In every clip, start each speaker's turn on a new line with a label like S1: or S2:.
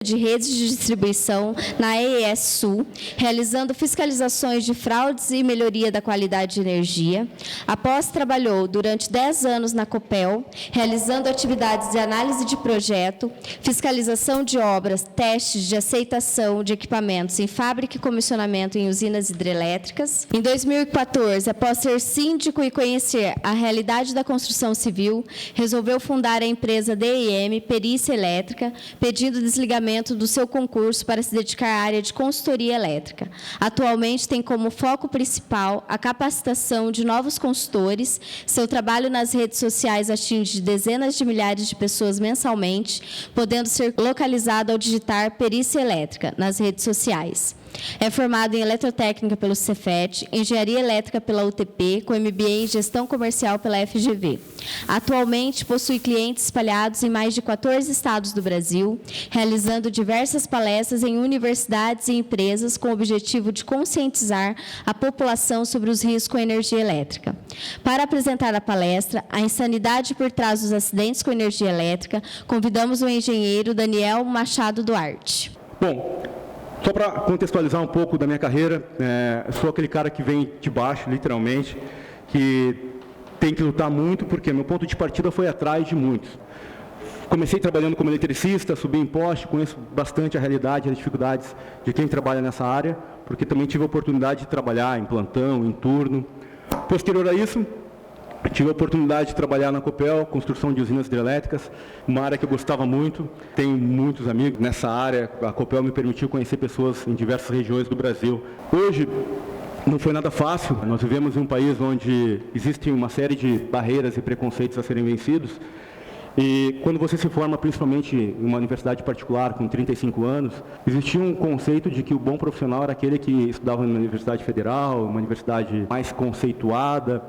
S1: de redes de distribuição na AES Sul, realizando fiscalizações de fraudes e melhoria da qualidade de energia. Após trabalhou durante 10 anos na Copel, realizando atividades de análise de projeto, fiscalização de obras, testes de aceitação de equipamentos em fábrica e comissionamento em usinas hidrelétricas. Em 2014, após ser síndico e conhecer a realidade da construção civil, resolveu fundar a empresa DIM Perícia Elétrica, pedindo desligamento do seu concurso para se dedicar à área de consultoria elétrica. Atualmente tem como foco principal a capacitação de novos consultores. Seu trabalho nas redes sociais atinge dezenas de milhares de pessoas mensalmente, podendo ser localizado ao digitar Perícia Elétrica nas redes sociais. É formado em Eletrotécnica pelo Cefet, Engenharia Elétrica pela UTP, com MBA em Gestão Comercial pela FGV. Atualmente, possui clientes espalhados em mais de 14 estados do Brasil, realizando diversas palestras em universidades e empresas com o objetivo de conscientizar a população sobre os riscos com a energia elétrica. Para apresentar a palestra, A Insanidade por Trás dos Acidentes com Energia Elétrica, convidamos o engenheiro Daniel Machado Duarte.
S2: Bom, só para contextualizar um pouco da minha carreira, sou aquele cara que vem de baixo, literalmente, que tem que lutar muito, porque meu ponto de partida foi atrás de muitos. Comecei trabalhando como eletricista, subi em poste, conheço bastante a realidade e as dificuldades de quem trabalha nessa área, porque também tive a oportunidade de trabalhar em plantão, em turno. Posterior a isso, tive a oportunidade de trabalhar na Copel, construção de usinas hidrelétricas, uma área que eu gostava muito, tenho muitos amigos nessa área, a Copel me permitiu conhecer pessoas em diversas regiões do Brasil. Hoje, não foi nada fácil, nós vivemos em um país onde existem uma série de barreiras e preconceitos a serem vencidos, e quando você se forma, principalmente em uma universidade particular, com 35 anos, existia um conceito de que o bom profissional era aquele que estudava na universidade federal, uma universidade mais conceituada.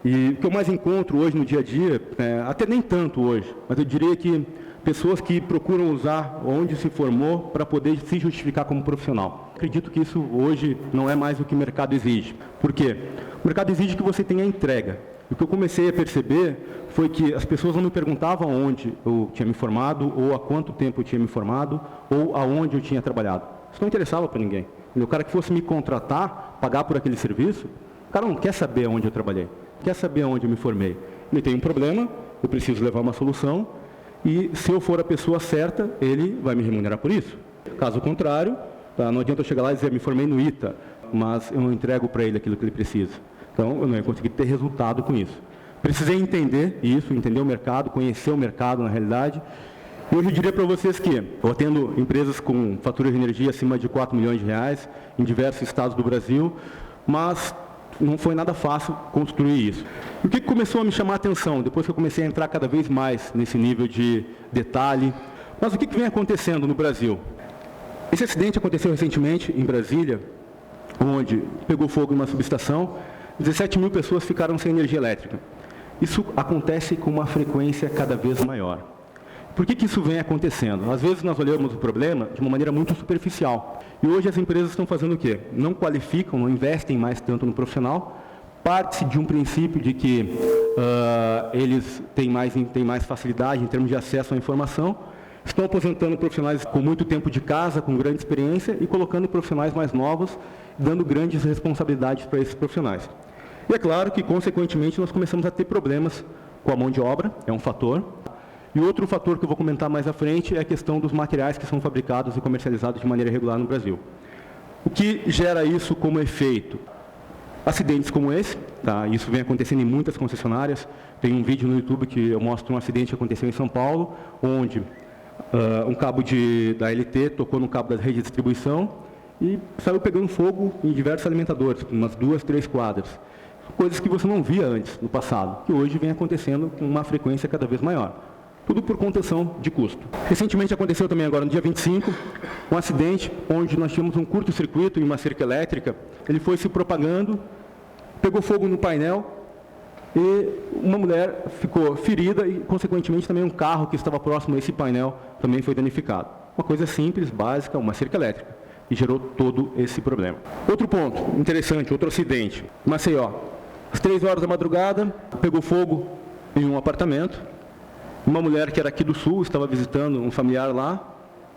S2: E o que eu mais encontro hoje no dia a dia, até nem tanto hoje, mas eu diria que pessoas que procuram usar onde se formou para poder se justificar como profissional. Acredito que isso hoje não é mais o que o mercado exige. Por quê? O mercado exige que você tenha entrega. O que eu comecei a perceber foi que as pessoas não me perguntavam onde eu tinha me formado, ou há quanto tempo eu tinha me formado, ou aonde eu tinha trabalhado. Isso não interessava para ninguém. O cara que fosse me contratar, pagar por aquele serviço, o cara não quer saber onde eu trabalhei, quer saber onde eu me formei. Ele tem um problema, eu preciso levar uma solução, e se eu for a pessoa certa, ele vai me remunerar por isso. Caso contrário, não adianta eu chegar lá e dizer, me formei no ITA, mas eu não entrego para ele aquilo que ele precisa. Então, eu não ia conseguir ter resultado com isso. Precisei entender isso, entender o mercado, conhecer o mercado na realidade. E hoje eu diria para vocês que eu atendo empresas com fatura de energia acima de 4 milhões de reais, em diversos estados do Brasil, mas não foi nada fácil construir isso. E o que começou a me chamar a atenção, depois que eu comecei a entrar cada vez mais nesse nível de detalhe, mas o que vem acontecendo no Brasil? Esse acidente aconteceu recentemente em Brasília, onde pegou fogo em uma subestação, 17 mil pessoas ficaram sem energia elétrica. Isso acontece com uma frequência cada vez maior. Por que isso vem acontecendo? Às vezes nós olhamos o problema de uma maneira muito superficial. E hoje as empresas estão fazendo o quê? Não qualificam, não investem mais tanto no profissional. Parte-se de um princípio de que eles têm mais facilidade em termos de acesso à informação. Estão aposentando profissionais com muito tempo de casa, com grande experiência, e colocando profissionais mais novos, dando grandes responsabilidades para esses profissionais. E é claro que, consequentemente, nós começamos a ter problemas com a mão de obra, é um fator. E outro fator que eu vou comentar mais à frente é a questão dos materiais que são fabricados e comercializados de maneira irregular no Brasil. O que gera isso como efeito? Acidentes como esse, isso vem acontecendo em muitas concessionárias. Tem um vídeo no YouTube que eu mostro um acidente que aconteceu em São Paulo, onde um cabo da LT tocou no cabo da rede de distribuição e saiu pegando fogo em diversos alimentadores, umas 2, 3 quadras. Coisas que você não via antes, no passado, que hoje vem acontecendo com uma frequência cada vez maior. Tudo por contenção de custo. Recentemente aconteceu também agora, no dia 25, um acidente onde nós tínhamos um curto-circuito em uma cerca elétrica. Ele foi se propagando, pegou fogo no painel e uma mulher ficou ferida e, consequentemente, também um carro que estava próximo a esse painel também foi danificado. Uma coisa simples, básica, uma cerca elétrica. E gerou todo esse problema. Outro ponto interessante, outro acidente. Maceió. Às 3 horas da madrugada, pegou fogo em um apartamento. Uma mulher que era aqui do Sul, estava visitando um familiar lá,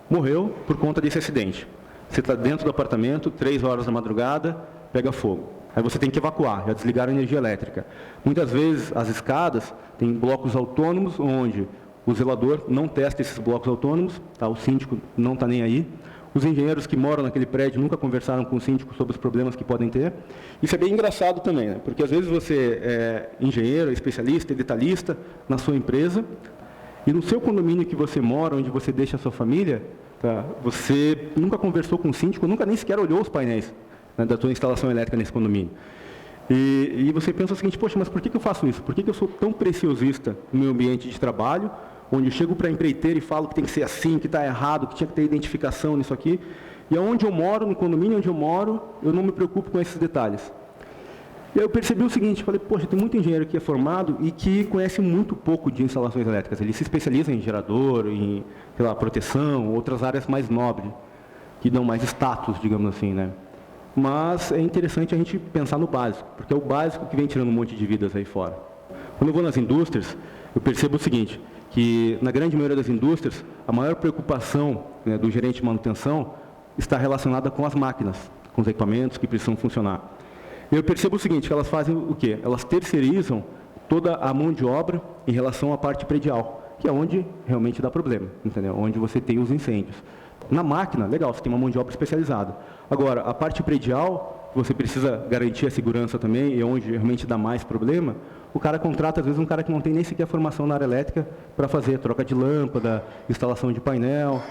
S2: Morreu por conta desse acidente. Você está dentro do apartamento, 3 horas da madrugada, pega fogo. Aí você tem que evacuar, já desligaram a energia elétrica. Muitas vezes, as escadas têm blocos autônomos, onde o zelador não testa esses blocos autônomos, tá? O síndico não está nem aí. Os engenheiros que moram naquele prédio nunca conversaram com o síndico sobre os problemas que podem ter. Isso é bem engraçado também, né? Porque às vezes você é engenheiro, especialista, detalhista na sua empresa, e no seu condomínio que você mora, onde você deixa a sua família, tá? Você nunca conversou com o síndico, nunca nem sequer olhou os painéis, né, da sua instalação elétrica nesse condomínio. E você pensa o seguinte, poxa, mas por que eu faço isso? Por que eu sou tão preciosista no meu ambiente de trabalho, onde eu chego para a empreiteira e falo que tem que ser assim, que está errado, que tinha que ter identificação nisso aqui, e aonde eu moro, no condomínio onde eu moro, eu não me preocupo com esses detalhes. E aí eu percebi o seguinte, falei, poxa, tem muito engenheiro que é formado e que conhece muito pouco de instalações elétricas. Ele se especializa em gerador, em, sei lá, proteção, outras áreas mais nobres, que dão mais status, digamos assim, né? Mas é interessante a gente pensar no básico, porque é o básico que vem tirando um monte de vidas aí fora. Quando eu vou nas indústrias, eu percebo o seguinte, que na grande maioria das indústrias, a maior preocupação, né, do gerente de manutenção está relacionada com as máquinas, com os equipamentos que precisam funcionar. Eu percebo o seguinte, que elas fazem o quê? Elas terceirizam toda a mão de obra em relação à parte predial, que é onde realmente dá problema, entendeu? Onde você tem os incêndios. Na máquina, legal, você tem uma mão de obra especializada. Agora, a parte predial, você precisa garantir a segurança também, e onde realmente dá mais problema, o cara contrata, às vezes, um cara que não tem nem sequer formação na área elétrica para fazer troca de lâmpada, instalação de painel.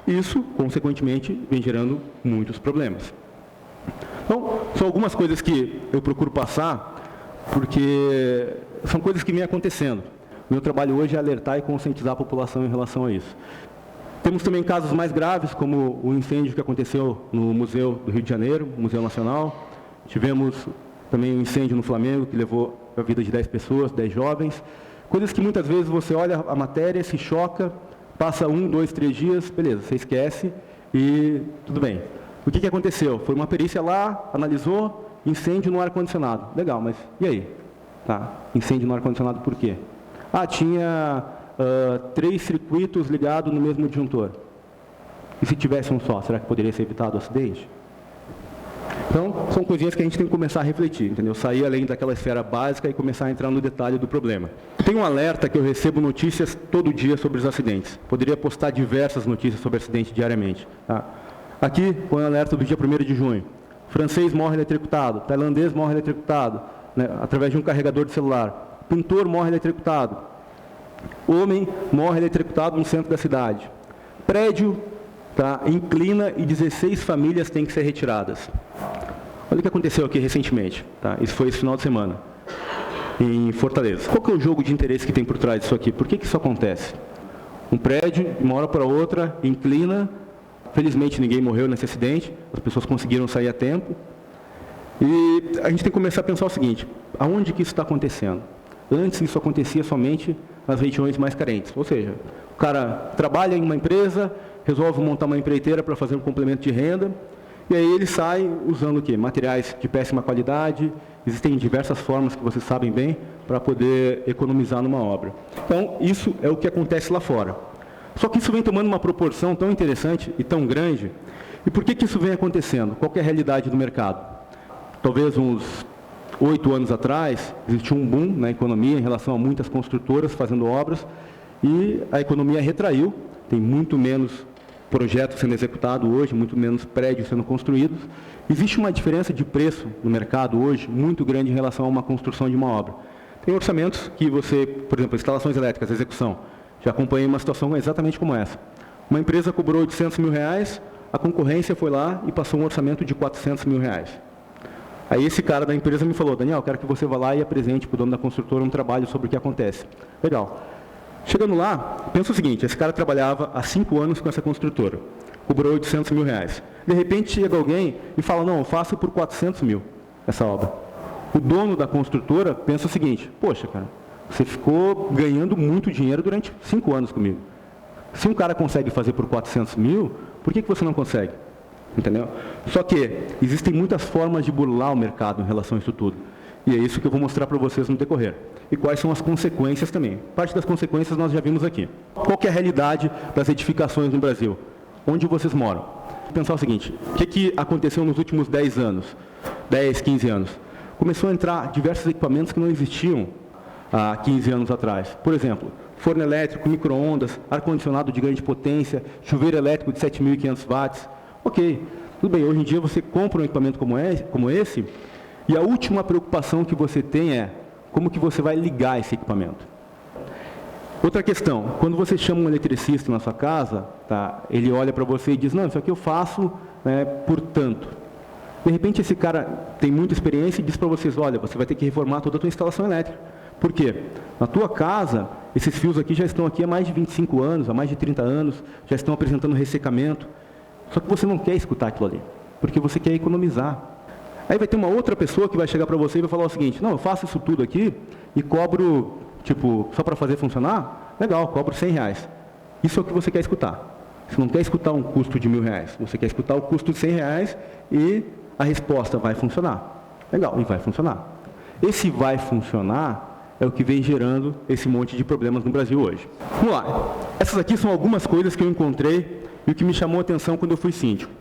S2: Isso, consequentemente, vem gerando muitos problemas. Então, são algumas coisas que eu procuro passar, porque são coisas que vêm acontecendo. O meu trabalho hoje é alertar e conscientizar a população em relação a isso. Temos também casos mais graves, como o incêndio que aconteceu no Museu do Rio de Janeiro, Museu Nacional. Tivemos também um incêndio no Flamengo, que levou a vida de 10 pessoas, 10 jovens. Coisas que muitas vezes você olha a matéria, se choca, passa 1, 2, 3 dias, beleza, você esquece e tudo bem. O que aconteceu? Foi uma perícia lá, analisou, incêndio no ar-condicionado. Legal, mas e aí? Tá, incêndio no ar-condicionado por quê? Ah, tinha 3 circuitos ligados no mesmo disjuntor. E se tivesse um só, será que poderia ser evitado o acidente? Então, são coisinhas que a gente tem que começar a refletir, entendeu? Sair além daquela esfera básica e começar a entrar no detalhe do problema. Tem um alerta que eu recebo notícias todo dia sobre os acidentes. Poderia postar diversas notícias sobre acidente diariamente. Tá? Aqui, põe o alerta do dia 1º de junho. Francês morre eletrocutado, tailandês morre eletrocutado, né, através de um carregador de celular. Pintor morre eletrocutado. Homem morre eletrocutado no centro da cidade. Prédio, tá, inclina e 16 famílias têm que ser retiradas. Olha o que aconteceu aqui recentemente. Tá? Isso foi esse final de semana, em Fortaleza. Qual que é o jogo de interesse que tem por trás disso aqui? Por que isso acontece? Um prédio, de uma hora para outra, inclina. Felizmente ninguém morreu nesse acidente, as pessoas conseguiram sair a tempo. E a gente tem que começar a pensar o seguinte, aonde que isso está acontecendo? Antes isso acontecia somente nas regiões mais carentes, ou seja, o cara trabalha em uma empresa, resolve montar uma empreiteira para fazer um complemento de renda, e aí ele sai usando o quê? Materiais de péssima qualidade, existem diversas formas que vocês sabem bem para poder economizar numa obra. Então, isso é o que acontece lá fora. Só que isso vem tomando uma proporção tão interessante e tão grande. E por que isso vem acontecendo? Qual que é a realidade do mercado? Talvez uns 8 anos atrás, existiu um boom na economia em relação a muitas construtoras fazendo obras e a economia retraiu, tem muito menos projetos sendo executados hoje, muito menos prédios sendo construídos. Existe uma diferença de preço no mercado hoje muito grande em relação a uma construção de uma obra. Tem orçamentos que você, por exemplo, instalações elétricas, execução, já acompanhei uma situação exatamente como essa. Uma empresa cobrou R$800 mil, a concorrência foi lá e passou um orçamento de R$400 mil. Aí esse cara da empresa me falou, Daniel, quero que você vá lá e apresente para o dono da construtora um trabalho sobre o que acontece. Legal. Chegando lá, pensa o seguinte, esse cara trabalhava há 5 anos com essa construtora, cobrou R$800 mil. De repente chega alguém e fala, não, eu faço por R$400 mil essa obra. O dono da construtora pensa o seguinte, poxa, cara, você ficou ganhando muito dinheiro durante 5 anos comigo. Se um cara consegue fazer por R$400 mil, por que você não consegue? Entendeu? Só que existem muitas formas de burlar o mercado em relação a isso tudo. E é isso que eu vou mostrar para vocês no decorrer. E quais são as consequências também. Parte das consequências nós já vimos aqui. Qual que é a realidade das edificações no Brasil? onde vocês moram. Vou pensar o seguinte, o que aconteceu nos últimos 10 anos, 10, 15 anos? Começou a entrar diversos equipamentos que não existiam há 15 anos atrás. Por exemplo, forno elétrico, micro-ondas, ar-condicionado de grande potência, chuveiro elétrico de 7.500 watts. Ok, tudo bem, hoje em dia você compra um equipamento como esse e a última preocupação que você tem é como que você vai ligar esse equipamento. Outra questão, quando você chama um eletricista na sua casa, tá, ele olha para você e diz, não, isso aqui eu faço por tanto. De repente esse cara tem muita experiência e diz para vocês, olha, você vai ter que reformar toda a tua instalação elétrica. Por quê? Na tua casa, esses fios aqui já estão aqui há mais de 25 anos, há mais de 30 anos, já estão apresentando ressecamento. Só que você não quer escutar aquilo ali, porque você quer economizar. Aí vai ter uma outra pessoa que vai chegar para você e vai falar o seguinte, não, eu faço isso tudo aqui e cobro, só para fazer funcionar? Legal, cobro R$100. Isso é o que você quer escutar. Você não quer escutar um custo de R$1.000, você quer escutar o custo de R$100 e a resposta vai funcionar. Legal, e vai funcionar. Esse vai funcionar é o que vem gerando esse monte de problemas no Brasil hoje. Vamos lá. Essas aqui são algumas coisas que eu encontrei e o que me chamou a atenção quando eu fui síndico.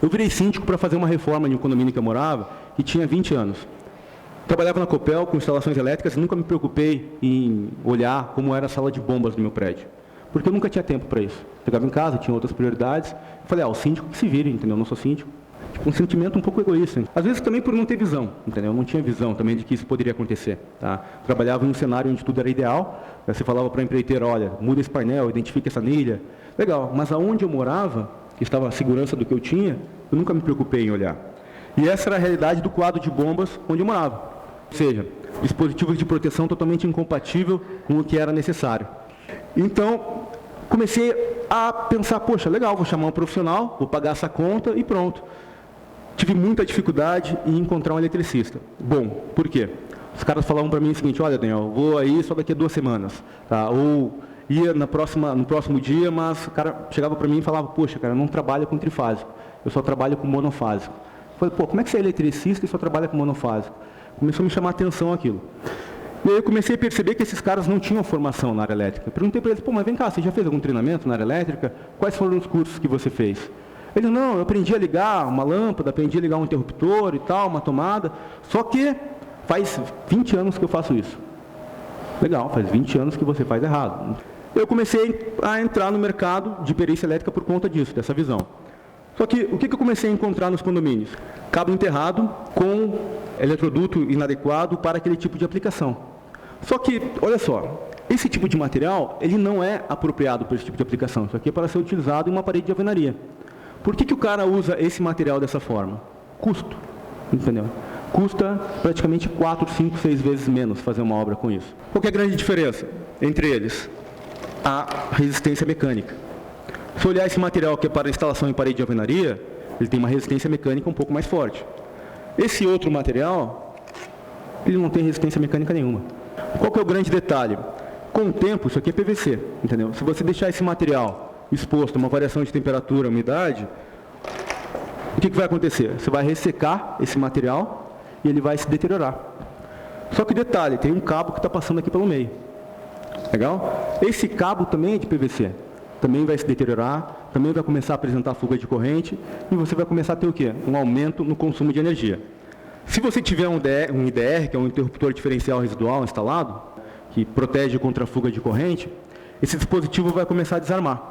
S2: Eu virei síndico para fazer uma reforma de um condomínio que eu morava e tinha 20 anos. Trabalhava na Copel com instalações elétricas e nunca me preocupei em olhar como era a sala de bombas do meu prédio. Porque eu nunca tinha tempo para isso. Chegava em casa, tinha outras prioridades. Eu falei, o síndico que se vire, entendeu? Eu não sou síndico. Um sentimento um pouco egoísta. Às vezes também por não ter visão, entendeu? Eu não tinha visão também de que isso poderia acontecer. Tá? Trabalhava em um cenário onde tudo era ideal. Você falava para a empreiteira, olha, muda esse painel, identifica essa anilha. Legal, mas aonde eu morava, que estava a segurança do que eu tinha, eu nunca me preocupei em olhar. E essa era a realidade do quadro de bombas onde eu morava. Ou seja, dispositivos de proteção totalmente incompatível com o que era necessário. Então, comecei a pensar, poxa, legal, vou chamar um profissional, vou pagar essa conta e pronto. Tive muita dificuldade em encontrar um eletricista. Bom, por quê? Os caras falavam para mim o seguinte, olha, Daniel, vou aí só daqui a 2 semanas. Tá? Ou ia no próximo dia, mas o cara chegava para mim e falava, poxa, cara, eu não trabalho com trifásico, eu só trabalho com monofásico. Eu falei, pô, como é que você é eletricista e só trabalha com monofásico? Começou a me chamar a atenção aquilo. E aí eu comecei a perceber que esses caras não tinham formação na área elétrica. Perguntei para eles, pô, mas vem cá, você já fez algum treinamento na área elétrica? Quais foram os cursos que você fez? Ele, não, eu aprendi a ligar uma lâmpada, aprendi a ligar um interruptor e tal, uma tomada, só que faz 20 anos que eu faço isso. Legal, faz 20 anos que você faz errado. Eu comecei a entrar no mercado de perícia elétrica por conta disso, dessa visão. Só que o que eu comecei a encontrar nos condomínios? Cabo enterrado com eletroduto inadequado para aquele tipo de aplicação. Só que, olha só, esse tipo de material, ele não é apropriado para esse tipo de aplicação. Isso aqui é para ser utilizado em uma parede de alvenaria. Por que o cara usa esse material dessa forma? Custo, entendeu? Custa praticamente 4, 5, 6 vezes menos fazer uma obra com isso. Qual que é a grande diferença entre eles? A resistência mecânica. Se olhar esse material que é para instalação em parede de alvenaria, ele tem uma resistência mecânica um pouco mais forte. Esse outro material, ele não tem resistência mecânica nenhuma. Qual que é o grande detalhe? Com o tempo, isso aqui é PVC, entendeu? Se você deixar esse material exposto a uma variação de temperatura, umidade, o que vai acontecer? Você vai ressecar esse material e ele vai se deteriorar. Só que detalhe, tem um cabo que está passando aqui pelo meio. Legal? Esse cabo também é de PVC. Também vai se deteriorar, também vai começar a apresentar fuga de corrente e você vai começar a ter o quê? Um aumento no consumo de energia. Se você tiver um IDR, que é um interruptor diferencial residual instalado, que protege contra a fuga de corrente, esse dispositivo vai começar a desarmar.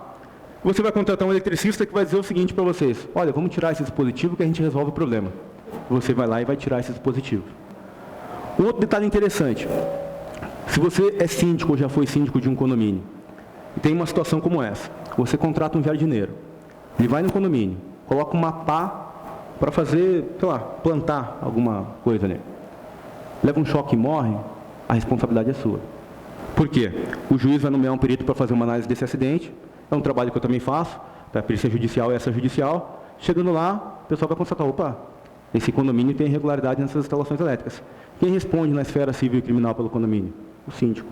S2: Você vai contratar um eletricista que vai dizer o seguinte para vocês, olha, vamos tirar esse dispositivo que a gente resolve o problema. Você vai lá e vai tirar esse dispositivo. Um outro detalhe interessante, se você é síndico ou já foi síndico de um condomínio, e tem uma situação como essa, você contrata um jardineiro, ele vai no condomínio, coloca uma pá para fazer, sei lá, plantar alguma coisa ali. Leva um choque e morre, a responsabilidade é sua. Por quê? O juiz vai nomear um perito para fazer uma análise desse acidente, é um trabalho que eu também faço, a perícia judicial é extrajudicial. Chegando lá, o pessoal vai constatar, opa, esse condomínio tem irregularidade nessas instalações elétricas. Quem responde na esfera civil e criminal pelo condomínio? O síndico.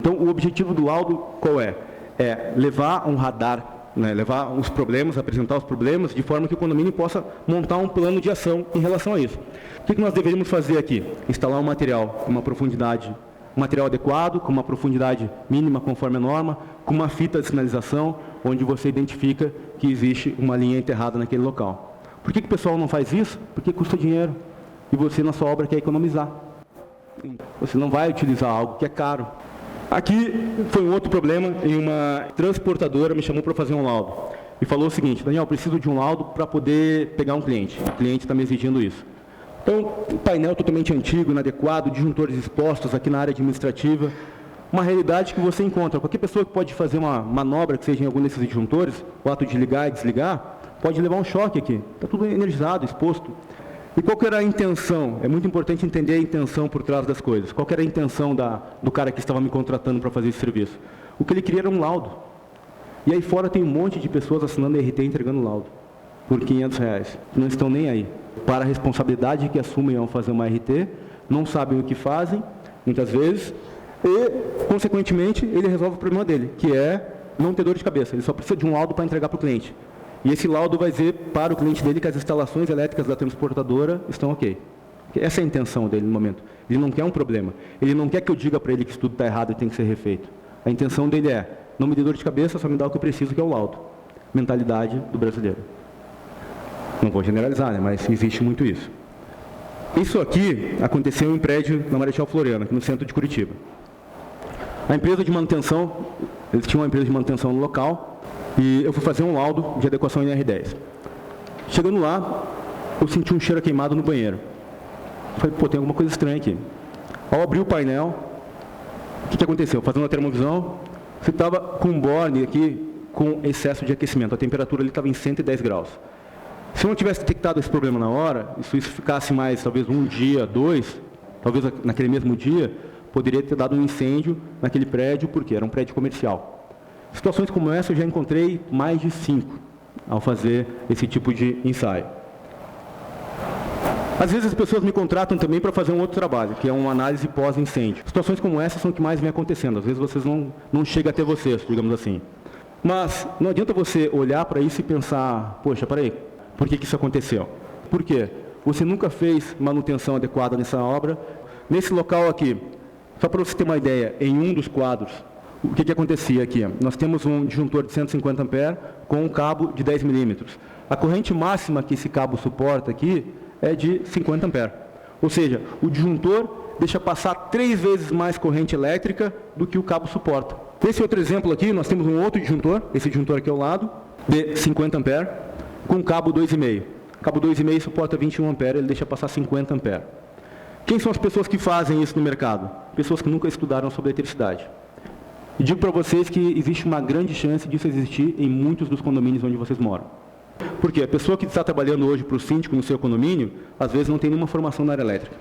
S2: Então, o objetivo do laudo qual é? É levar um radar, né, levar os problemas, apresentar os problemas, de forma que o condomínio possa montar um plano de ação em relação a isso. O que nós deveríamos fazer aqui? Instalar um material com uma profundidade, um material adequado, com uma profundidade mínima conforme a norma, com uma fita de sinalização, onde você identifica que existe uma linha enterrada naquele local. Por que o pessoal não faz isso? Porque custa dinheiro. E você, na sua obra, quer economizar. Você não vai utilizar algo que é caro. Aqui foi um outro problema, em uma transportadora me chamou para fazer um laudo. E falou o seguinte: Daniel, preciso de um laudo para poder pegar um cliente. O cliente está me exigindo isso. Então, um painel totalmente antigo, inadequado, disjuntores expostos aqui na área administrativa. Uma realidade que você encontra. Qualquer pessoa que pode fazer uma manobra que seja em algum desses disjuntores, o ato de ligar e desligar, pode levar um choque aqui. Está tudo energizado, exposto. E qual que era a intenção? É muito importante entender a intenção por trás das coisas. Qual que era a intenção do cara que estava me contratando para fazer esse serviço? O que ele queria era um laudo. E aí fora tem um monte de pessoas assinando RT e entregando laudo por R$500, que não estão nem aí. Para a responsabilidade que assumem ao fazer uma RT, não sabem o que fazem, muitas vezes, e, consequentemente, ele resolve o problema dele, que é não ter dor de cabeça. Ele só precisa de um laudo para entregar para o cliente. E esse laudo vai dizer para o cliente dele que as instalações elétricas da transportadora estão ok. Essa é a intenção dele no momento. Ele não quer um problema. Ele não quer que eu diga para ele que isso tudo está errado e tem que ser refeito. A intenção dele é, não me dê dor de cabeça, só me dá o que eu preciso, que é o laudo. Mentalidade do brasileiro. Não vou generalizar, né, mas existe muito isso. Isso aqui aconteceu em um prédio na Marechal Floriano, aqui no centro de Curitiba. A empresa de manutenção, eles tinham uma empresa de manutenção no local, e eu fui fazer um laudo de adequação em R10. Chegando lá, eu senti um cheiro queimado no banheiro. Falei, pô, tem alguma coisa estranha aqui. Ao abrir o painel, o que aconteceu? Fazendo a termovisão, você estava com um borne aqui com excesso de aquecimento. A temperatura ali estava em 110 graus. Se eu não tivesse detectado esse problema na hora, e se isso ficasse mais, talvez um dia, dois, talvez naquele mesmo dia, poderia ter dado um incêndio naquele prédio, porque era um prédio comercial. Situações como essa eu já encontrei mais de 5 ao fazer esse tipo de ensaio. Às vezes as pessoas me contratam também para fazer um outro trabalho, que é uma análise pós-incêndio. Situações como essa são o que mais vem acontecendo. Às vezes vocês não chega até vocês, digamos assim. Mas não adianta você olhar para isso e pensar, poxa, peraí, por que isso aconteceu? Por quê? Você nunca fez manutenção adequada nessa obra. Nesse local aqui, só para você ter uma ideia, em um dos quadros, o que acontecia aqui? Nós temos um disjuntor de 150 amperes com um cabo de 10 milímetros. A corrente máxima que esse cabo suporta aqui é de 50 amperes. Ou seja, o disjuntor deixa passar 3 vezes mais corrente elétrica do que o cabo suporta. Nesse outro exemplo aqui, nós temos um outro disjuntor, esse disjuntor aqui ao lado, de 50 amperes, com cabo 2,5. Cabo 2,5 suporta 21 amperes, ele deixa passar 50 amperes. Quem são as pessoas que fazem isso no mercado? Pessoas que nunca estudaram sobre eletricidade. E digo para vocês que existe uma grande chance disso existir em muitos dos condomínios onde vocês moram. Porque a pessoa que está trabalhando hoje para o síndico no seu condomínio, às vezes não tem nenhuma formação na área elétrica.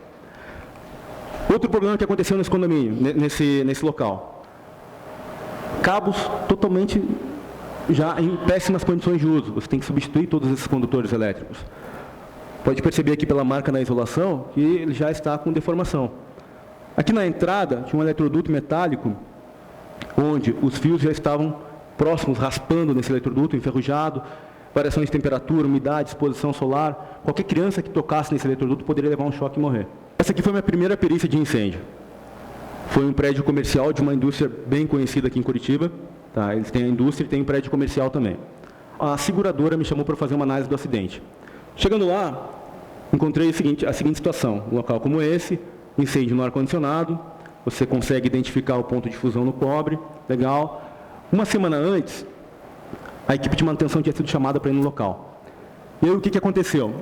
S2: Outro problema que aconteceu nesse condomínio, nesse local. Cabos totalmente já em péssimas condições de uso. Você tem que substituir todos esses condutores elétricos. Pode perceber aqui pela marca na isolação que ele já está com deformação. Aqui na entrada tinha um eletroduto metálico onde os fios já estavam próximos, raspando nesse eletroduto, enferrujado, variações de temperatura, umidade, exposição solar. Qualquer criança que tocasse nesse eletroduto poderia levar um choque e morrer. Essa aqui foi a minha primeira perícia de incêndio. Foi um prédio comercial de uma indústria bem conhecida aqui em Curitiba. Tá? Eles têm a indústria e têm um prédio comercial também. A seguradora me chamou para fazer uma análise do acidente. Chegando lá, encontrei a seguinte situação. Um local como esse, incêndio no ar-condicionado, você consegue identificar o ponto de fusão no cobre, legal. Uma semana antes, a equipe de manutenção tinha sido chamada para ir no local. E aí o que aconteceu?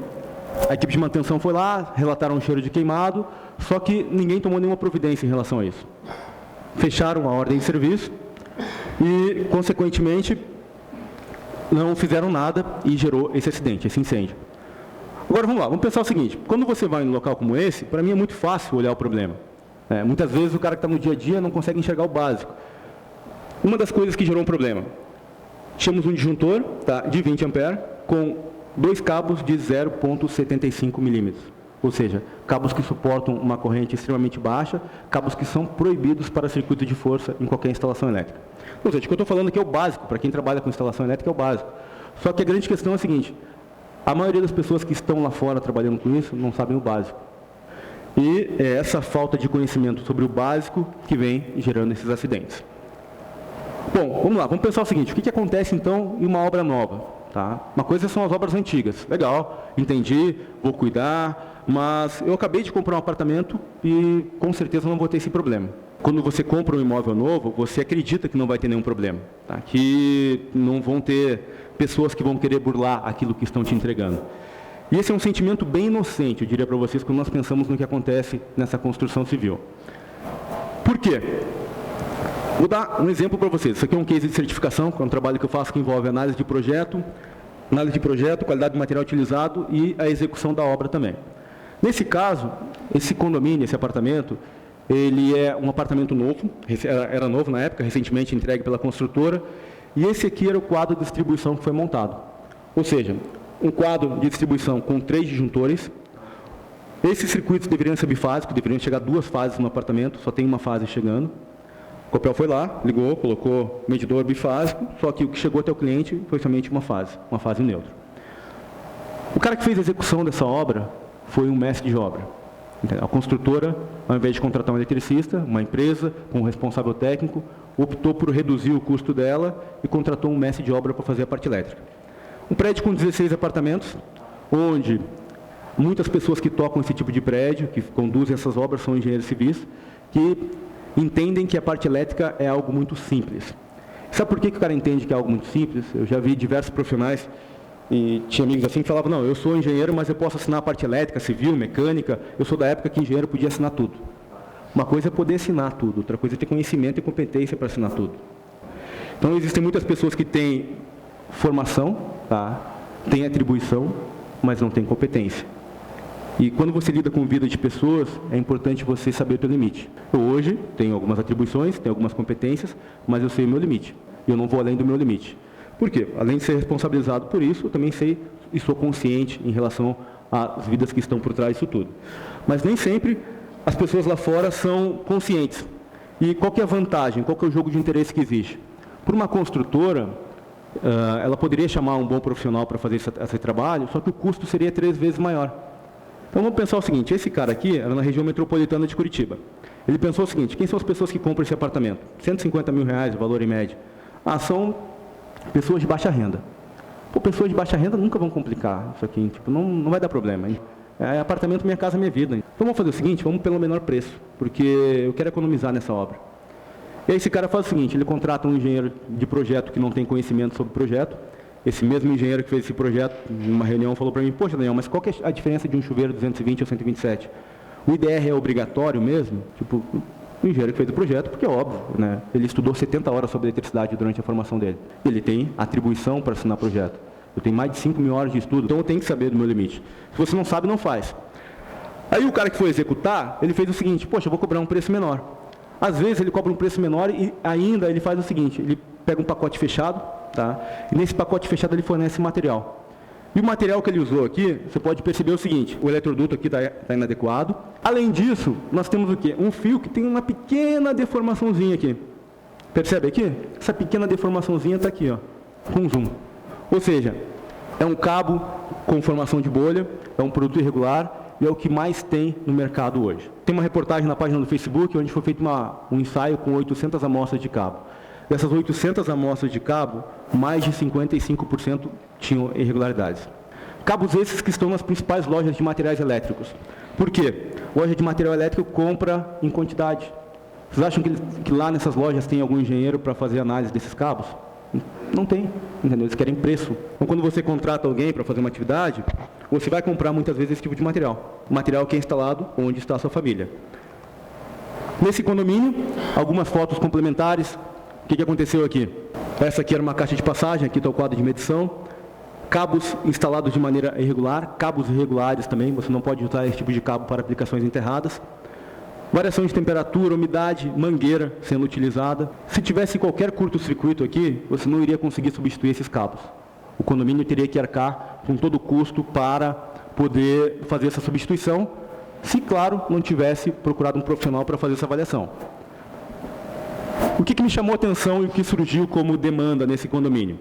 S2: A equipe de manutenção foi lá, relataram um cheiro de queimado, só que ninguém tomou nenhuma providência em relação a isso. Fecharam a ordem de serviço e, consequentemente, não fizeram nada e gerou esse acidente, esse incêndio. Agora vamos lá, vamos pensar o seguinte, quando você vai em um local como esse, para mim é muito fácil olhar o problema. Muitas vezes o cara que está no dia a dia não consegue enxergar o básico. Uma das coisas que gerou um problema, tínhamos um disjuntor de 20 amperes com 2 cabos de 0,75 milímetros. Ou seja, cabos que suportam uma corrente extremamente baixa, cabos que são proibidos para circuito de força em qualquer instalação elétrica. Ou seja, o que eu estou falando aqui é o básico, para quem trabalha com instalação elétrica é o básico. Só que a grande questão é a seguinte, a maioria das pessoas que estão lá fora trabalhando com isso não sabem o básico. E é essa falta de conhecimento sobre o básico que vem gerando esses acidentes. Bom, vamos lá, vamos pensar o seguinte, o que acontece então em uma obra nova? Tá? Uma coisa são as obras antigas, legal, entendi, vou cuidar, mas eu acabei de comprar um apartamento e com certeza não vou ter esse problema. Quando você compra um imóvel novo, você acredita que não vai ter nenhum problema, tá? Que não vão ter pessoas que vão querer burlar aquilo que estão te entregando. E esse é um sentimento bem inocente, eu diria para vocês, quando nós pensamos no que acontece nessa construção civil. Por quê? Vou dar um exemplo para vocês. Isso aqui é um case de certificação, que é um trabalho que eu faço que envolve análise de projeto, qualidade do material utilizado e a execução da obra também. Nesse caso, esse condomínio, esse apartamento, ele é um apartamento novo, era novo na época, recentemente entregue pela construtora, e esse aqui era o quadro de distribuição que foi montado. Ou seja, um quadro de distribuição com 3 disjuntores. Esses circuitos deveriam ser bifásicos, deveriam chegar 2 fases no apartamento, só tem uma fase chegando. O Copel foi lá, ligou, colocou medidor bifásico, só que o que chegou até o cliente foi somente uma fase neutra. O cara que fez a execução dessa obra foi um mestre de obra. A construtora, ao invés de contratar um eletricista, uma empresa com um responsável técnico, optou por reduzir o custo dela e contratou um mestre de obra para fazer a parte elétrica. Um prédio com 16 apartamentos, onde muitas pessoas que tocam esse tipo de prédio, que conduzem essas obras, são engenheiros civis, que entendem que a parte elétrica é algo muito simples. Sabe por que o cara entende que é algo muito simples? Eu já vi diversos profissionais, e tinha amigos assim que falavam, não, eu sou engenheiro, mas eu posso assinar a parte elétrica, civil, mecânica, eu sou da época que engenheiro podia assinar tudo. Uma coisa é poder assinar tudo, outra coisa é ter conhecimento e competência para assinar tudo. Então, existem muitas pessoas que têm formação, tá? Têm atribuição, mas não têm competência. E quando você lida com vida de pessoas, é importante você saber o seu limite. Eu hoje tenho algumas atribuições, tenho algumas competências, mas eu sei o meu limite. E eu não vou além do meu limite. Por quê? Além de ser responsabilizado por isso, eu também sei e sou consciente em relação às vidas que estão por trás disso tudo. Mas nem sempre as pessoas lá fora são conscientes. E qual que é a vantagem? Qual que é o jogo de interesse que existe? Por uma construtora, ela poderia chamar um bom profissional para fazer esse trabalho, só que o custo seria 3 vezes maior. Então vamos pensar o seguinte, esse cara aqui era na região metropolitana de Curitiba. Ele pensou o seguinte, quem são as pessoas que compram esse apartamento? R$150 mil, o valor em média. São pessoas de baixa renda. Pô, pessoas de baixa renda nunca vão complicar isso aqui, tipo, não vai dar problema. Hein? É apartamento, minha casa, minha vida. Hein? Então vamos fazer o seguinte, vamos pelo menor preço, porque eu quero economizar nessa obra. E aí esse cara faz o seguinte, ele contrata um engenheiro de projeto que não tem conhecimento sobre o projeto. Esse mesmo engenheiro que fez esse projeto, numa reunião, falou para mim, poxa, Daniel, mas qual que é a diferença de um chuveiro 220 ou 127? O IDR é obrigatório mesmo? Tipo, o engenheiro que fez o projeto, porque é óbvio, né? Ele estudou 70 horas sobre eletricidade durante a formação dele. Ele tem atribuição para assinar projeto. Eu tenho mais de 5 mil horas de estudo, então eu tenho que saber do meu limite. Se você não sabe, não faz. Aí o cara que foi executar, ele fez o seguinte, poxa, eu vou cobrar um preço menor. Às vezes ele cobra um preço menor e ainda ele faz o seguinte, ele pega um pacote fechado, tá? E nesse pacote fechado ele fornece material. E o material que ele usou aqui, você pode perceber o seguinte, o eletroduto aqui está inadequado. Além disso, nós temos o quê? Um fio que tem uma pequena deformaçãozinha aqui. Percebe aqui? Essa pequena deformaçãozinha está aqui, ó, com zoom. Ou seja, é um cabo com formação de bolha, é um produto irregular e é o que mais tem no mercado hoje. Tem uma reportagem na página do Facebook onde foi feito um ensaio com 800 amostras de cabo. Dessas 800 amostras de cabo, mais de 55% tinham irregularidades. Cabos esses que estão nas principais lojas de materiais elétricos. Por quê? Loja de material elétrico compra em quantidade. Vocês acham que lá nessas lojas tem algum engenheiro para fazer análise desses cabos? Não tem, entendeu? Eles querem preço. Então, quando você contrata alguém para fazer uma atividade, você vai comprar muitas vezes esse tipo de material. O material que é instalado onde está a sua família. Nesse condomínio, algumas fotos complementares. O que aconteceu aqui? Essa aqui era uma caixa de passagem, aqui está o quadro de medição. Cabos instalados de maneira irregular, cabos irregulares também, você não pode usar esse tipo de cabo para aplicações enterradas. Variação de temperatura, umidade, mangueira sendo utilizada. Se tivesse qualquer curto-circuito aqui, você não iria conseguir substituir esses cabos. O condomínio teria que arcar com todo o custo para poder fazer essa substituição, se, claro, não tivesse procurado um profissional para fazer essa avaliação. O que me chamou a atenção e o que surgiu como demanda nesse condomínio?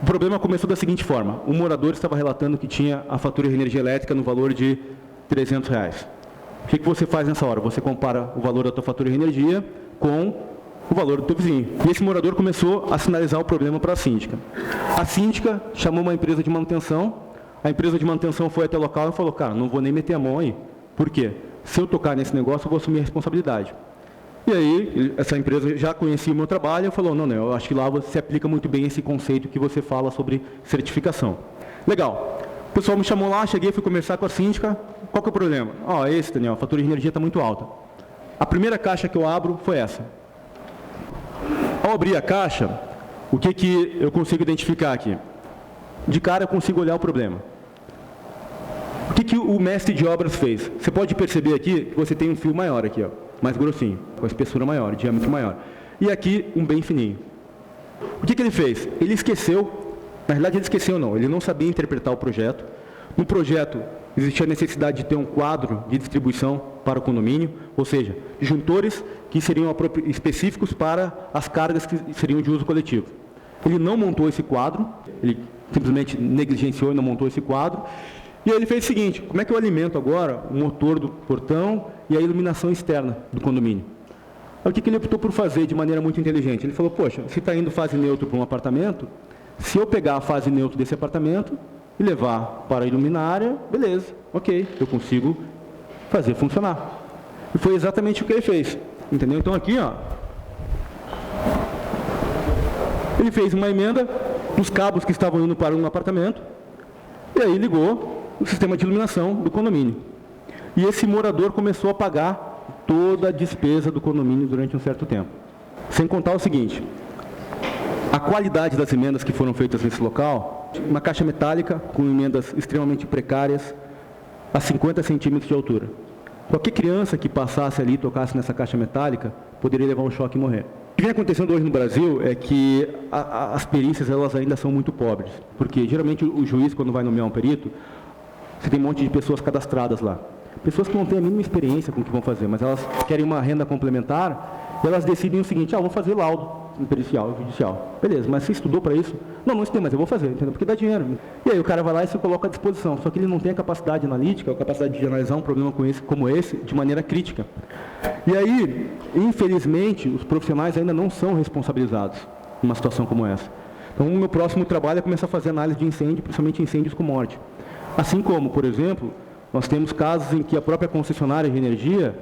S2: O problema começou da seguinte forma. Um morador estava relatando que tinha a fatura de energia elétrica no valor de R$300. O que você faz nessa hora? Você compara o valor da tua fatura de energia com o valor do teu vizinho. E esse morador começou a sinalizar o problema para a síndica. A síndica chamou uma empresa de manutenção, a empresa de manutenção foi até o local e falou, cara, não vou nem meter a mão aí. Por quê? Se eu tocar nesse negócio, eu vou assumir a responsabilidade. E aí, essa empresa já conhecia o meu trabalho e falou, não, eu acho que lá se aplica muito bem esse conceito que você fala sobre certificação. Legal. O pessoal me chamou lá, cheguei, fui conversar com a síndica. Qual que é o problema? Esse, Daniel, a fatura de energia está muito alta. A primeira caixa que eu abro foi essa. Ao abrir a caixa, o que eu consigo identificar aqui? De cara eu consigo olhar o problema. O que o mestre de obras fez? Você pode perceber aqui que você tem um fio maior aqui, mais grossinho, com a espessura maior, diâmetro maior. E aqui um bem fininho. O que ele fez? Ele esqueceu, na realidade ele esqueceu não, ele não sabia interpretar o projeto. No projeto existia a necessidade de ter um quadro de distribuição para o condomínio, ou seja, disjuntores que seriam específicos para as cargas que seriam de uso coletivo. Ele não montou esse quadro, ele simplesmente negligenciou e não montou esse quadro. E aí ele fez o seguinte, como é que eu alimento agora o motor do portão e a iluminação externa do condomínio? Aí o que ele optou por fazer de maneira muito inteligente? Ele falou, poxa, se está indo fase neutro para um apartamento, se eu pegar a fase neutro desse apartamento e levar para a iluminária, beleza, ok, eu consigo fazer funcionar. E foi exatamente o que ele fez, entendeu? Então aqui, ele fez uma emenda dos cabos que estavam indo para um apartamento, e aí ligou o sistema de iluminação do condomínio. E esse morador começou a pagar toda a despesa do condomínio durante um certo tempo. Sem contar o seguinte, a qualidade das emendas que foram feitas nesse local, uma caixa metálica com emendas extremamente precárias, a 50 centímetros de altura. Qualquer criança que passasse ali e tocasse nessa caixa metálica, poderia levar um choque e morrer. O que vem acontecendo hoje no Brasil é que as perícias elas ainda são muito pobres, porque geralmente o juiz, quando vai nomear um perito, você tem um monte de pessoas cadastradas lá. Pessoas que não têm a mínima experiência com o que vão fazer, mas elas querem uma renda complementar e elas decidem o seguinte, vou fazer laudo pericial, judicial. Beleza, mas você estudou para isso? Não estudei, mas eu vou fazer, entendeu? Porque dá dinheiro. E aí o cara vai lá e se coloca à disposição, só que ele não tem a capacidade analítica, a capacidade de analisar um problema como esse de maneira crítica. E aí, infelizmente, os profissionais ainda não são responsabilizados numa situação como essa. Então, o meu próximo trabalho é começar a fazer análise de incêndio, principalmente incêndios com morte. Assim como, por exemplo, nós temos casos em que a própria concessionária de energia,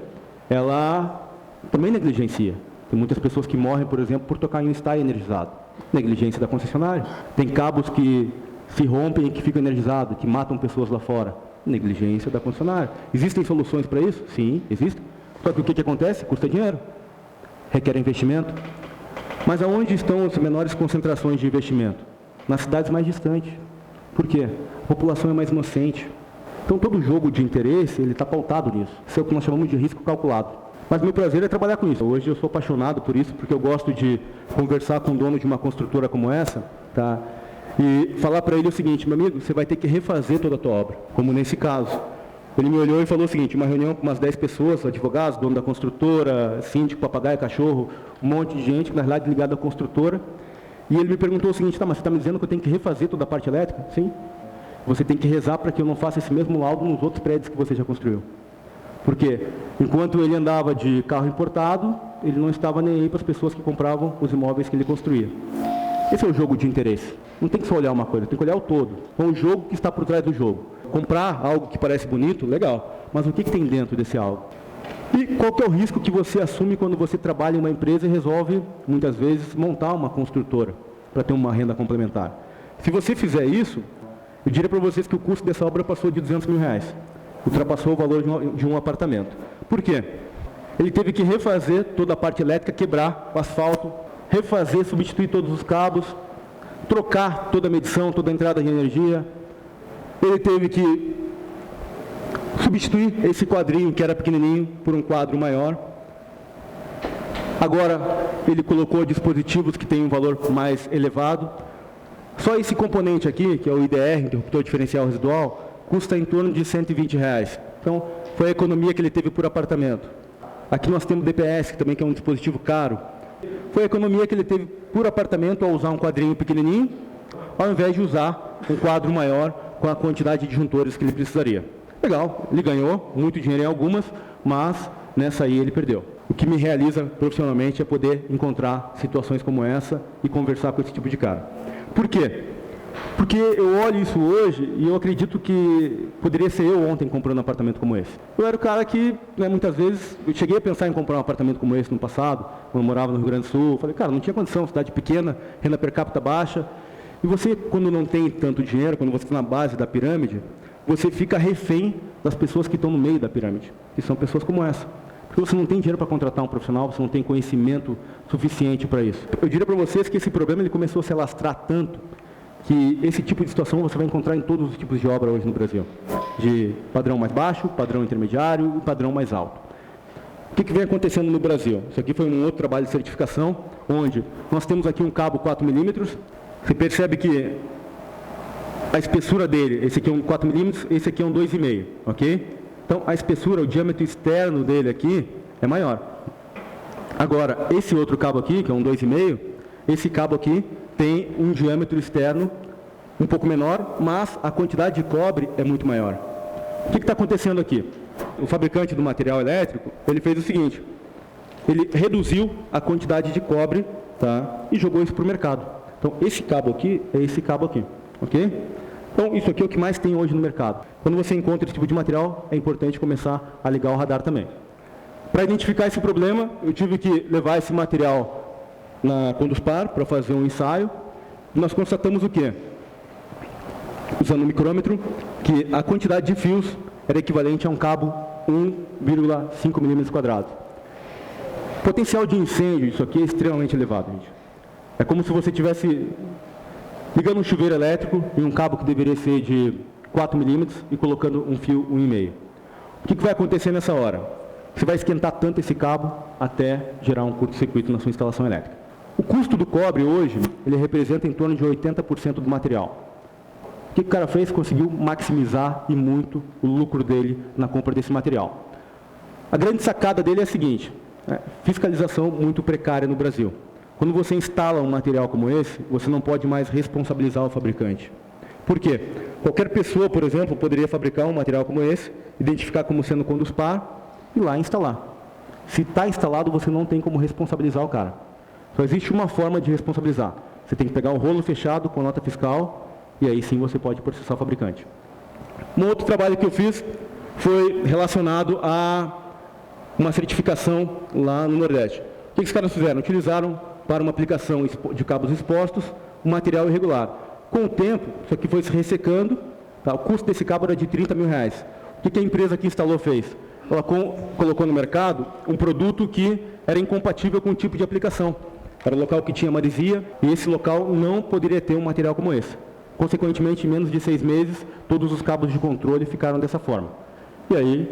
S2: ela também negligencia. Tem muitas pessoas que morrem, por exemplo, por tocar em um estado energizado. Negligência da concessionária. Tem cabos que se rompem e que ficam energizados, que matam pessoas lá fora. Negligência da concessionária. Existem soluções para isso? Sim, existem. Só que o que acontece? Custa dinheiro. Requer investimento. Mas aonde estão as menores concentrações de investimento? Nas cidades mais distantes. Por quê? A população é mais inocente. Então todo jogo de interesse, ele está pautado nisso. Isso é o que nós chamamos de risco calculado. Mas meu prazer é trabalhar com isso. Hoje eu sou apaixonado por isso, porque eu gosto de conversar com o dono de uma construtora como essa, tá? E falar para ele o seguinte, meu amigo, você vai ter que refazer toda a tua obra, como nesse caso. Ele me olhou e falou o seguinte, uma reunião com umas 10 pessoas, advogados, dono da construtora, síndico, papagaio, cachorro, um monte de gente, na realidade ligado à construtora. E ele me perguntou o seguinte, mas você está me dizendo que eu tenho que refazer toda a parte elétrica? Sim. Você tem que rezar para que eu não faça esse mesmo laudo nos outros prédios que você já construiu. Porque enquanto ele andava de carro importado, ele não estava nem aí para as pessoas que compravam os imóveis que ele construía. Esse é o jogo de interesse. Não tem que só olhar uma coisa, tem que olhar o todo. Então o jogo que está por trás do jogo. Comprar algo que parece bonito, legal. Mas o que tem dentro desse algo? E qual que é o risco que você assume quando você trabalha em uma empresa e resolve, muitas vezes, montar uma construtora para ter uma renda complementar? Se você fizer isso, eu diria para vocês que o custo dessa obra passou de R$200 mil. Ultrapassou o valor de um apartamento. Por quê? Ele teve que refazer toda a parte elétrica, quebrar o asfalto, refazer, substituir todos os cabos, trocar toda a medição, toda a entrada de energia. Ele teve que substituir esse quadrinho, que era pequenininho, por um quadro maior. Agora, ele colocou dispositivos que têm um valor mais elevado. Só esse componente aqui, que é o IDR, interruptor diferencial residual, custa em torno de R$120. Então, foi a economia que ele teve por apartamento. Aqui nós temos o DPS, que também é um dispositivo caro. Foi a economia que ele teve por apartamento ao usar um quadrinho pequenininho, ao invés de usar um quadro maior com a quantidade de disjuntores que ele precisaria. Legal, ele ganhou muito dinheiro em algumas, mas nessa aí ele perdeu. o que me realiza profissionalmente é poder encontrar situações como essa e conversar com esse tipo de cara. Por quê? Porque eu olho isso hoje e eu acredito que poderia ser eu ontem comprando um apartamento como esse. Eu era o cara que, muitas vezes, eu cheguei a pensar em comprar um apartamento como esse no passado, quando eu morava no Rio Grande do Sul. Eu falei, cara, não tinha condição, cidade pequena, renda per capita baixa. E você, quando não tem tanto dinheiro, quando você está na base da pirâmide, você fica refém das pessoas que estão no meio da pirâmide, que são pessoas como essa. Porque você não tem dinheiro para contratar um profissional, você não tem conhecimento suficiente para isso. Eu diria para vocês que esse problema ele começou a se alastrar tanto que esse tipo de situação você vai encontrar em todos os tipos de obra hoje no Brasil. De padrão mais baixo, padrão intermediário e padrão mais alto. O que vem acontecendo no Brasil? Isso aqui foi um outro trabalho de certificação, onde nós temos aqui um cabo 4 milímetros. Você percebe que a espessura dele, esse aqui é um 4 milímetros, esse aqui é um 2,5, ok? Então, a espessura, o diâmetro externo dele aqui é maior. Agora, esse outro cabo aqui, que é um 2,5, esse cabo aqui tem um diâmetro externo um pouco menor, mas a quantidade de cobre é muito maior. O que está acontecendo aqui? O fabricante do material elétrico, ele fez o seguinte, ele reduziu a quantidade de cobre, tá, e jogou isso para o mercado. Então, esse cabo aqui é esse cabo aqui, ok? Então, isso aqui é o que mais tem hoje no mercado. Quando você encontra esse tipo de material, é importante começar a ligar o radar também. Para identificar esse problema, eu tive que levar esse material na Conduspar para fazer um ensaio. Nós constatamos o quê? Usando um micrômetro, que a quantidade de fios era equivalente a um cabo 1,5 milímetros quadrados. O potencial de incêndio, isso aqui é extremamente elevado, gente. É como se você tivesse ligando um chuveiro elétrico em um cabo que deveria ser de 4 milímetros e colocando um fio 1,5. O que vai acontecer nessa hora? Você vai esquentar tanto esse cabo até gerar um curto-circuito na sua instalação elétrica. O custo do cobre hoje, ele representa em torno de 80% do material. O que o cara fez? Conseguiu maximizar e muito o lucro dele na compra desse material. A grande sacada dele é a seguinte, fiscalização muito precária no Brasil. Quando você instala um material como esse, você não pode mais responsabilizar o fabricante. Por quê? Qualquer pessoa, por exemplo, poderia fabricar um material como esse, identificar como sendo Conduspar e lá instalar. Se está instalado, você não tem como responsabilizar o cara. Só existe uma forma de responsabilizar. Você tem que pegar um rolo fechado com nota fiscal e aí sim você pode processar o fabricante. Um outro trabalho que eu fiz foi relacionado a uma certificação lá no Nordeste. O que os caras fizeram? Utilizaram para uma aplicação de cabos expostos um material irregular. Com o tempo, isso aqui foi se ressecando, tá? O custo desse cabo era de R$30 mil. O que a empresa que instalou fez? Ela colocou no mercado um produto que era incompatível com o tipo de aplicação. Era um local que tinha maresia e esse local não poderia ter um material como esse. Consequentemente, em menos de 6 meses, todos os cabos de controle ficaram dessa forma. E aí,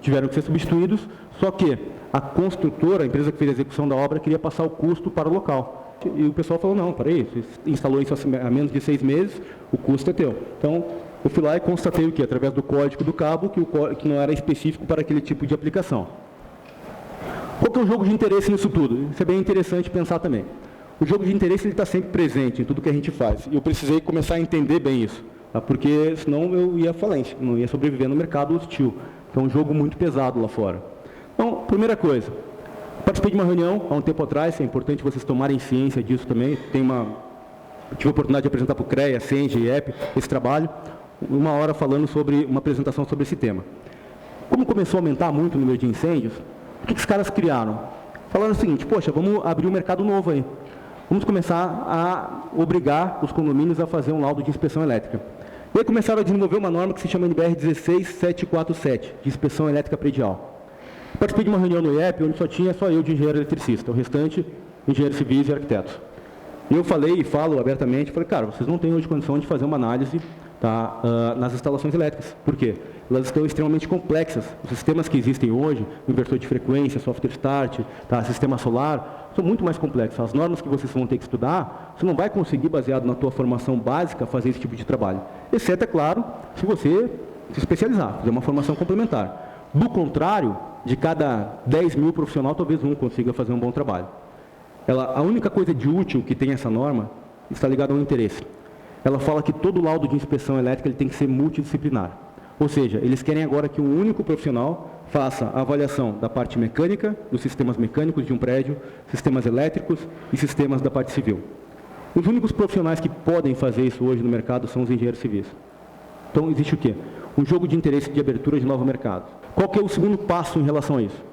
S2: tiveram que ser substituídos, só que a construtora, a empresa que fez a execução da obra, queria passar o custo para o local. E o pessoal falou, não, peraí, você instalou isso há menos de 6 meses, o custo é teu. Então, eu fui lá e constatei o quê? Através do código do cabo, que não era específico para aquele tipo de aplicação. Qual que é o jogo de interesse nisso tudo? Isso é bem interessante pensar também. O jogo de interesse está sempre presente em tudo que a gente faz. E eu precisei começar a entender bem isso, tá? Porque senão eu ia à falência, não ia sobreviver no mercado hostil. Então, é um jogo muito pesado lá fora. Então, primeira coisa, participei de uma reunião há um tempo atrás, é importante vocês tomarem ciência disso também. Tive a oportunidade de apresentar para o CREA, CENGE e EPE esse trabalho, uma hora falando sobre uma apresentação sobre esse tema. Como começou a aumentar muito o número de incêndios, o que os caras criaram? Falaram o seguinte, poxa, vamos abrir um mercado novo aí. Vamos começar a obrigar os condomínios a fazer um laudo de inspeção elétrica. E aí começaram a desenvolver uma norma que se chama NBR 16747, de inspeção elétrica predial. Participei de uma reunião no IEP, onde só eu de engenheiro eletricista, o restante, engenheiros civis e arquitetos. E eu falei e falo abertamente, cara, vocês não têm hoje condição de fazer uma análise nas instalações elétricas. Por quê? Elas estão extremamente complexas. Os sistemas que existem hoje, inversor de frequência, software start, sistema solar, são muito mais complexos. As normas que vocês vão ter que estudar, você não vai conseguir, baseado na tua formação básica, fazer esse tipo de trabalho. Exceto, é claro, se você se especializar, fazer uma formação complementar. Do contrário, de cada 10 mil profissional, talvez um consiga fazer um bom trabalho. A única coisa de útil que tem essa norma está ligada ao interesse. Ela fala que todo laudo de inspeção elétrica ele tem que ser multidisciplinar. Ou seja, eles querem agora que um único profissional faça a avaliação da parte mecânica, dos sistemas mecânicos de um prédio, sistemas elétricos e sistemas da parte civil. Os únicos profissionais que podem fazer isso hoje no mercado são os engenheiros civis. Então, existe o quê? Um jogo de interesse de abertura de novo mercado. Qual que é o segundo passo em relação a isso?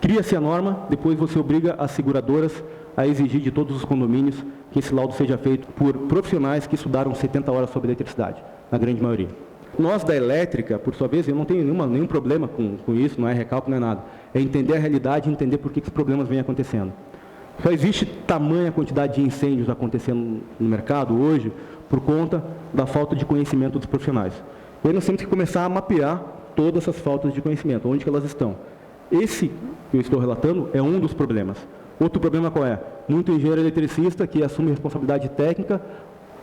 S2: Cria-se a norma, depois você obriga as seguradoras a exigir de todos os condomínios que esse laudo seja feito por profissionais que estudaram 70 horas sobre eletricidade, na grande maioria. Nós da elétrica, por sua vez, eu não tenho nenhum problema com isso, não é recalque, não é nada. É entender a realidade e entender por que os problemas vêm acontecendo. Só existe tamanha quantidade de incêndios acontecendo no mercado hoje por conta da falta de conhecimento dos profissionais. E aí nós temos que começar a mapear todas essas faltas de conhecimento, onde que elas estão. Esse que eu estou relatando é um dos problemas. Outro problema qual é? Muito engenheiro eletricista que assume responsabilidade técnica,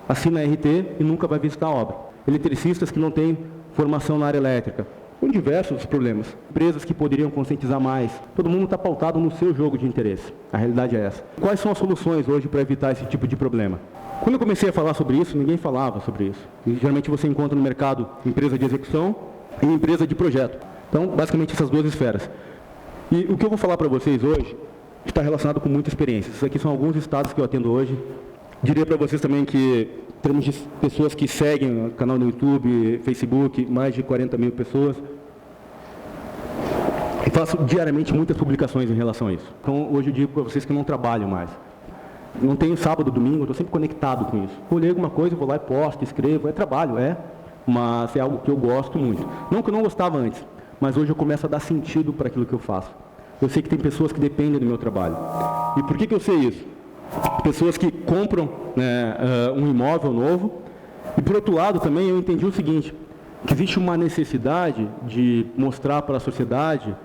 S2: assina RT e nunca vai visitar a obra. Eletricistas que não têm formação na área elétrica. Com diversos problemas. Empresas que poderiam conscientizar mais. Todo mundo está pautado no seu jogo de interesse. A realidade é essa. Quais são as soluções hoje para evitar esse tipo de problema? Quando eu comecei a falar sobre isso, ninguém falava sobre isso. E, geralmente você encontra no mercado empresa de execução e empresa de projeto. Então, basicamente, essas duas esferas. E o que eu vou falar para vocês hoje está relacionado com muita experiência. Esses aqui são alguns estados que eu atendo hoje. Diria para vocês também que, em termos de pessoas que seguem o canal no YouTube, Facebook, mais de 40 mil pessoas. Eu faço diariamente muitas publicações em relação a isso. Então, hoje eu digo para vocês que eu não trabalho mais. Não tenho sábado, domingo, estou sempre conectado com isso. Olhei alguma coisa, vou lá e posto, escrevo, é trabalho, mas é algo que eu gosto muito. Não que eu não gostava antes, mas hoje eu começo a dar sentido para aquilo que eu faço. Eu sei que tem pessoas que dependem do meu trabalho. E por que eu sei isso? Pessoas que compram um imóvel novo. E por outro lado também eu entendi o seguinte, que existe uma necessidade de mostrar para a sociedade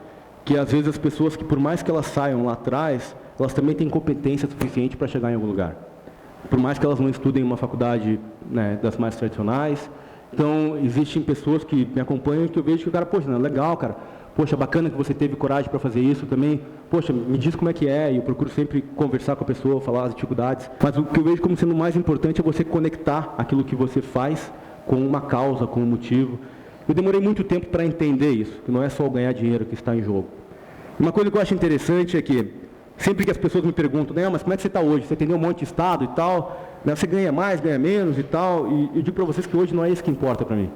S2: que às vezes as pessoas que por mais que elas saiam lá atrás, elas também têm competência suficiente para chegar em algum lugar. Por mais que elas não estudem em uma faculdade das mais tradicionais. Então, existem pessoas que me acompanham e que eu vejo que o cara, poxa, não, legal, cara. Poxa, bacana que você teve coragem para fazer isso também. Poxa, me diz como é que é. E eu procuro sempre conversar com a pessoa, falar as dificuldades. Mas o que eu vejo como sendo mais importante é você conectar aquilo que você faz com uma causa, com um motivo. Eu demorei muito tempo para entender isso, que não é só o ganhar dinheiro que está em jogo. Uma coisa que eu acho interessante é que, sempre que as pessoas me perguntam, mas como é que você está hoje? Você atendeu um monte de estado e tal, você ganha mais, ganha menos e tal, e eu digo para vocês que hoje não é isso que importa para mim.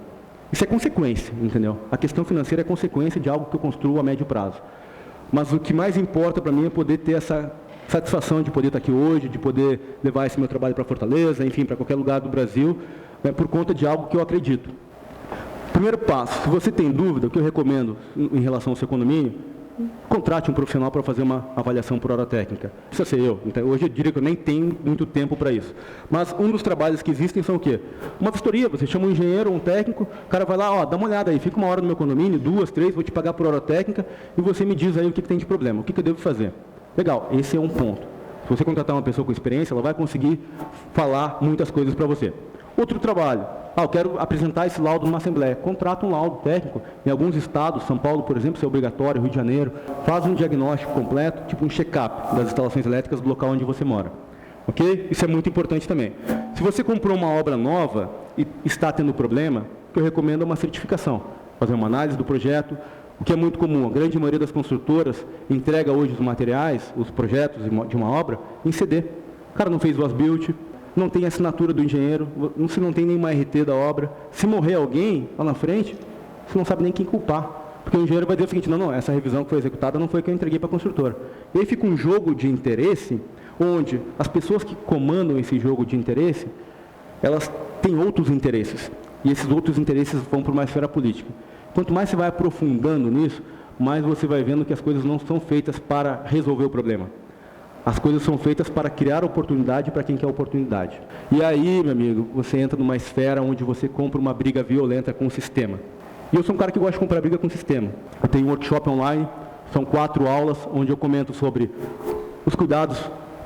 S2: Isso é consequência, entendeu? A questão financeira é consequência de algo que eu construo a médio prazo. Mas o que mais importa para mim é poder ter essa satisfação de poder estar aqui hoje, de poder levar esse meu trabalho para Fortaleza, enfim, para qualquer lugar do Brasil, por conta de algo que eu acredito. Primeiro passo, se você tem dúvida, o que eu recomendo em relação ao seu condomínio, contrate um profissional para fazer uma avaliação por hora técnica. Precisa ser eu. Então, hoje eu diria que eu nem tenho muito tempo para isso. Mas um dos trabalhos que existem são o quê? Uma vistoria. Você chama um engenheiro, um técnico, o cara vai lá, dá uma olhada aí, fica uma hora no meu condomínio, 2, 3, vou te pagar por hora técnica e você me diz aí o que tem de problema, o que eu devo fazer. Legal, esse é um ponto. Se você contratar uma pessoa com experiência, ela vai conseguir falar muitas coisas para você. Outro trabalho. Eu quero apresentar esse laudo numa assembleia. Contrata um laudo técnico. Em alguns estados, São Paulo, por exemplo, isso é obrigatório, Rio de Janeiro, faz um diagnóstico completo, tipo um check-up das instalações elétricas do local onde você mora. Ok? Isso é muito importante também. Se você comprou uma obra nova e está tendo problema, o que eu recomendo é uma certificação. Fazer uma análise do projeto, o que é muito comum. A grande maioria das construtoras entrega hoje os materiais, os projetos de uma obra, em CD. O cara não fez o as-built, não tem assinatura do engenheiro, você não tem nenhuma RT da obra. Se morrer alguém lá na frente, você não sabe nem quem culpar. Porque o engenheiro vai dizer o seguinte, não, essa revisão que foi executada não foi que eu entreguei para a construtora. E aí fica um jogo de interesse, onde as pessoas que comandam esse jogo de interesse, elas têm outros interesses. E esses outros interesses vão para uma esfera política. Quanto mais você vai aprofundando nisso, mais você vai vendo que as coisas não são feitas para resolver o problema. As coisas são feitas para criar oportunidade para quem quer oportunidade. E aí, meu amigo, você entra numa esfera onde você compra uma briga violenta com o sistema. E eu sou um cara que gosta de comprar briga com o sistema. Eu tenho um workshop online, são 4 aulas, onde eu comento sobre os cuidados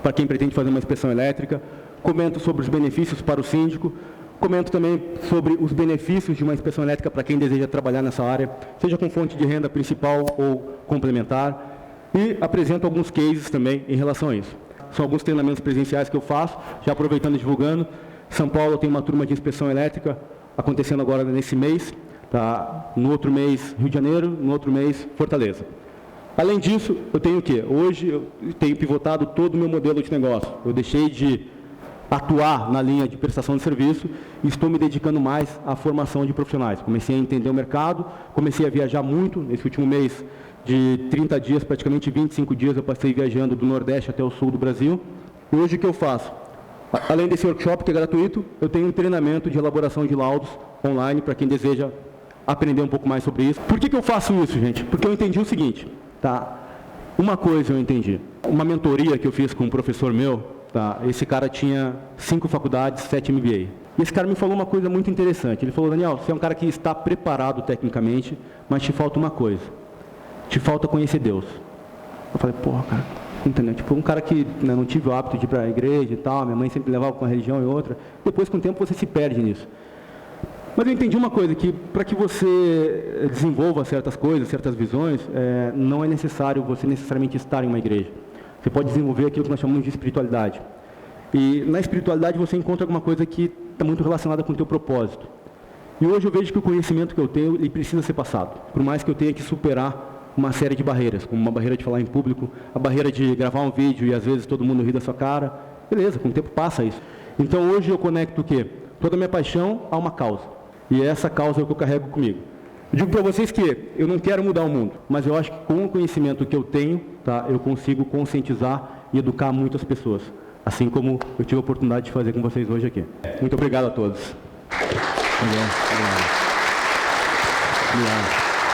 S2: para quem pretende fazer uma inspeção elétrica, comento sobre os benefícios para o síndico, comento também sobre os benefícios de uma inspeção elétrica para quem deseja trabalhar nessa área, seja com fonte de renda principal ou complementar. E apresento alguns cases também em relação a isso. São alguns treinamentos presenciais que eu faço, já aproveitando e divulgando. São Paulo tem uma turma de inspeção elétrica acontecendo agora nesse mês. Tá? No outro mês, Rio de Janeiro, no outro mês, Fortaleza. Além disso, eu tenho o quê? Hoje eu tenho pivotado todo o meu modelo de negócio. Eu deixei de atuar na linha de prestação de serviço e estou me dedicando mais à formação de profissionais. Comecei a entender o mercado, comecei a viajar muito. Nesse último mês, de 30 dias, praticamente 25 dias, eu passei viajando do Nordeste até o Sul do Brasil. E hoje o que eu faço? Além desse workshop, que é gratuito, eu tenho um treinamento de elaboração de laudos online para quem deseja aprender um pouco mais sobre isso. Por que eu faço isso, gente? Porque eu entendi o seguinte, tá? Uma coisa eu entendi. Uma mentoria que eu fiz com um professor meu, tá? Esse cara tinha 5 faculdades, 7 MBA. E esse cara me falou uma coisa muito interessante. Ele falou, Daniel, você é um cara que está preparado tecnicamente, mas te falta uma coisa. Te falta conhecer Deus. Eu falei, porra, cara, entendeu? Tipo, um cara que, né, não tive o hábito de ir para a igreja e tal, minha mãe sempre levava com uma religião e outra. Depois, com o tempo, você se perde nisso. Mas eu entendi uma coisa, que para que você desenvolva certas coisas, certas visões, não é necessário você necessariamente estar em uma igreja. Você pode desenvolver aquilo que nós chamamos de espiritualidade. E na espiritualidade você encontra alguma coisa que está muito relacionada com o teu propósito. E hoje eu vejo que o conhecimento que eu tenho, ele precisa ser passado. Por mais que eu tenha que superar uma série de barreiras, como uma barreira de falar em público, a barreira de gravar um vídeo e às vezes todo mundo ri da sua cara. Beleza, com o tempo passa isso. Então hoje eu conecto o quê? Toda a minha paixão a uma causa. E essa causa é o que eu carrego comigo. Eu digo para vocês que eu não quero mudar o mundo, mas eu acho que com o conhecimento que eu tenho, tá, eu consigo conscientizar e educar muitas pessoas. Assim como eu tive a oportunidade de fazer com vocês hoje aqui. Muito obrigado a todos. Obrigado.